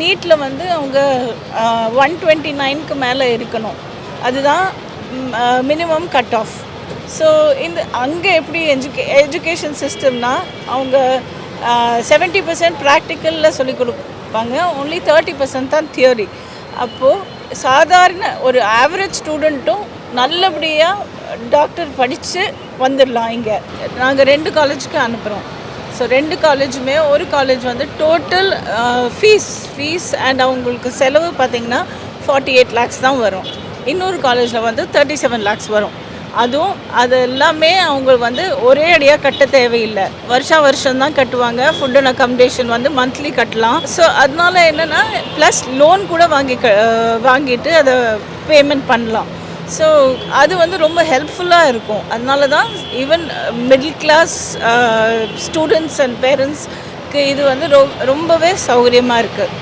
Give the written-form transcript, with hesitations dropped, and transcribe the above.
நீட்டில் வந்து அவங்க 129க்கு மேலே இருக்கணும். அதுதான் மினிமம் கட் ஆஃப். ஸோ அங்கே எப்படி எஜுகேஷன் சிஸ்டம்னா அவங்க 70% ப்ராக்டிக்கலில் சொல்லிக் கொடுப்பாங்க, ஒன்லி 30% தான் தியரி. அப்போது சாதாரண ஒரு ஆவரேஜ் ஸ்டூடெண்ட்டும் நல்லபடியாக டாக்டர் படித்து வந்துடலாம். இங்கே நாங்கள் 2 காலேஜுக்கு அனுப்புகிறோம். ஸோ 2 காலேஜுமே, ஒரு காலேஜ் வந்து டோட்டல் ஃபீஸ் அண்ட் அவங்களுக்கு செலவு பார்த்திங்கன்னா 48 lakhs தான் வரும். இன்னொரு காலேஜில் வந்து 37 lakhs வரும். அது எல்லாமே அவங்க வந்து ஒரே அடியாக கட்ட தேவையில்லை, வருஷம் தான் கட்டுவாங்க. ஃபுட் அண்ட் அக்காமடேஷன் வந்து மந்த்லி கட்டலாம். ஸோ அதனால என்னென்னா ப்ளஸ் லோன் கூட வாங்கிட்டு அதை பேமெண்ட் பண்ணலாம். ஸோ அது வந்து ரொம்ப ஹெல்ப்ஃபுல்லாக இருக்கும். அதனால தான் even middle class students and பேரண்ட்ஸ்க்கு இது வந்து ரொம்பவே சௌகரியமாக இருக்குது.